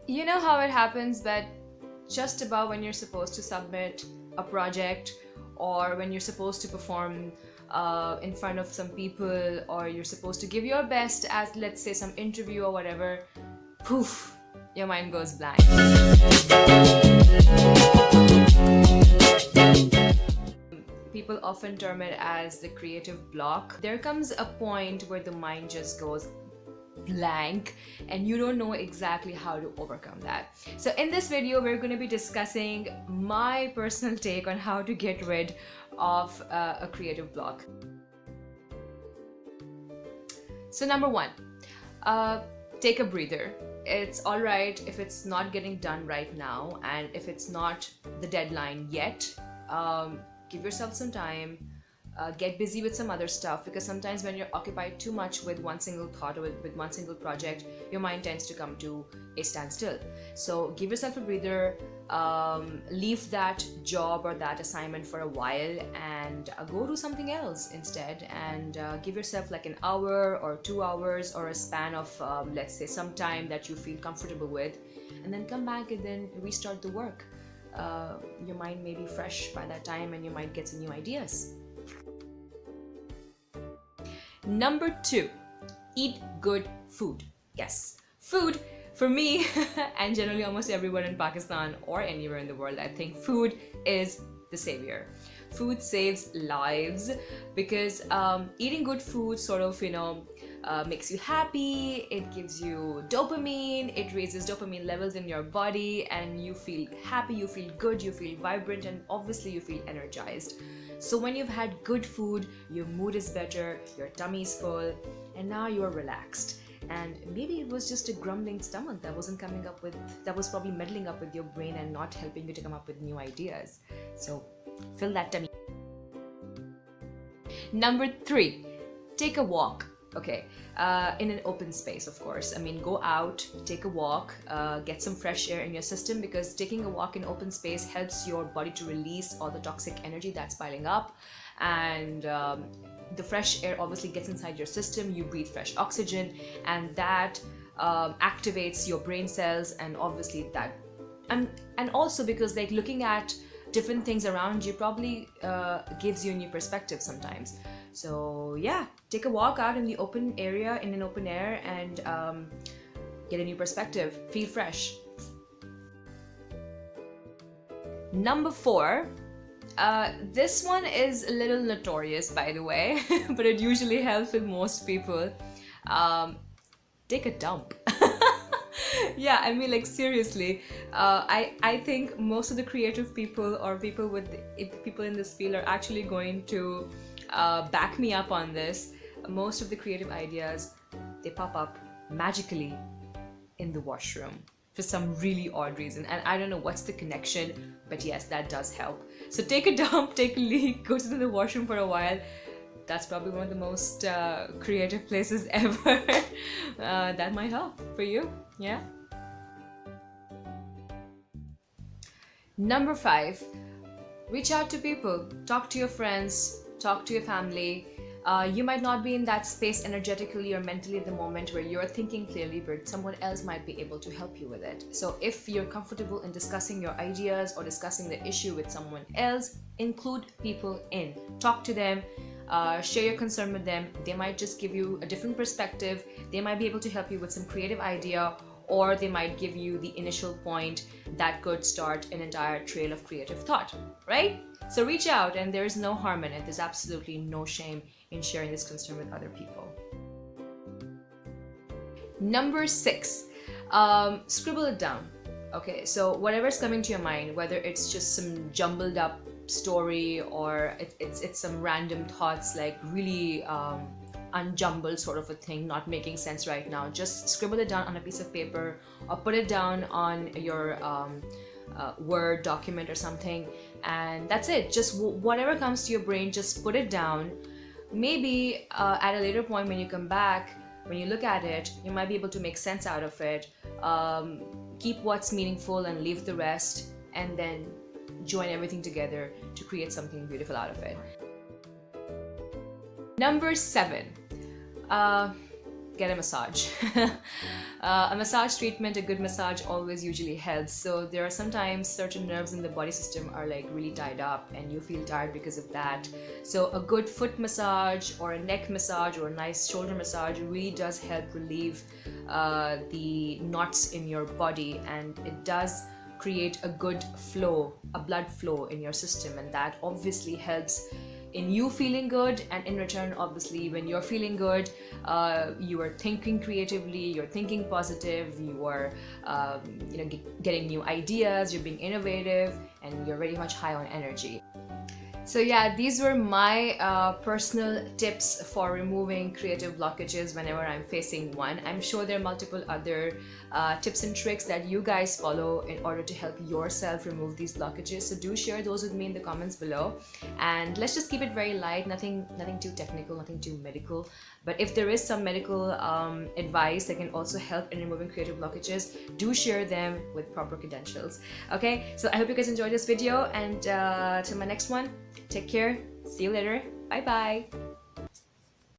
You know how it happens that just about when you're supposed to submit a project, or when you're supposed to perform in front of some people, or you're supposed to give your best at, let's say, some interview or whatever, poof, your mind goes blank. People often term it as the creative block. There comes a point where the mind just goes blank and you don't know exactly how to overcome that. So in this video, we're going to be discussing my personal take on how to get rid of a creative block. So number one, take a breather. It's all right if it's not getting done right now, and if it's not the deadline yet, give yourself some time. Get busy with some other stuff, because sometimes when you're occupied too much with one single thought or with one single project, your mind tends to come to a standstill. So give yourself a breather, leave that job or that assignment for a while and go do something else instead, and give yourself like an hour or 2 hours or a span of let's say some time that you feel comfortable with, and then come back and then restart the work. Your mind may be fresh by that time and you might get some new ideas. Number two, eat good food. Yes, food for me and generally almost everyone in Pakistan or anywhere in the world, I think food is the savior. Food saves lives, because eating good food sort of, makes you happy. It gives you dopamine. It raises dopamine levels in your body and you feel happy, you feel good, you feel vibrant, and obviously you feel energized. So when you've had good food, your mood is better, your tummy is full, and now you are relaxed. And maybe it was just a grumbling stomach that was probably meddling up with your brain and not helping you to come up with new ideas. So fill that tummy. Number three, take a walk. Okay, in an open space, of course. I mean, go out, take a walk, get some fresh air in your system, because taking a walk in open space helps your body to release all the toxic energy that's piling up. And the fresh air obviously gets inside your system, you breathe fresh oxygen, and that activates your brain cells, and obviously that, and also because like looking at different things around you probably gives you a new perspective sometimes. So yeah, take a walk out in the open area, in an open air, and get a new perspective, feel fresh. Number four, this one is a little notorious, by the way, but it usually helps with most people. Take a dump. Yeah, I mean, like seriously, I think most of the creative people or people in this field are actually going to back me up on this. Most of the creative ideas, they pop up magically in the washroom for some really odd reason, and I don't know what's the connection, but yes, that does help. So take a dump, take a leak, go to the washroom for a while. That's probably one of the most creative places ever. That might help for you. Yeah. Number five, reach out to people, talk to your friends, talk to your family. You might not be in that space energetically or mentally at the moment where you're thinking clearly, but someone else might be able to help you with it. So if you're comfortable in discussing your ideas or discussing the issue with someone else, include people in. Talk to them, share your concern with them. They might just give you a different perspective. They might be able to help you with some creative idea, or they might give you the initial point that could start an entire trail of creative thought, right? So reach out, and there is no harm in it. There's absolutely no shame in sharing this concern with other people. Number six, scribble it down. Okay, so whatever's coming to your mind, whether it's just some jumbled up story or it's some random thoughts, like really unjumbled sort of a thing, not making sense right now, just scribble it down on a piece of paper or put it down on your Word document or something, and that's it. Just whatever comes to your brain, just put it down. Maybe at a later point when you come back, when you look at it, you might be able to make sense out of it. Keep what's meaningful and leave the rest, and then join everything together to create something beautiful out of it. Number seven, get a massage. A massage treatment, a good massage always usually helps. So there are sometimes certain nerves in the body system are like really tied up and you feel tired because of that. So a good foot massage or a neck massage or a nice shoulder massage really does help relieve the knots in your body, and it does create a good flow, a blood flow in your system, and that obviously helps in you feeling good, and in return, obviously, when you're feeling good, you are thinking creatively, you're thinking positive, you are getting new ideas, you're being innovative, and you're very much high on energy. So yeah, these were my personal tips for removing creative blockages whenever I'm facing one. I'm sure there are multiple other tips and tricks that you guys follow in order to help yourself remove these blockages. So do share those with me in the comments below. And let's just keep it very light, nothing too technical, nothing too medical. But if there is some medical advice that can also help in removing creative blockages, do share them with proper credentials. Okay, so I hope you guys enjoyed this video, and till my next one, take care, see you later, bye bye.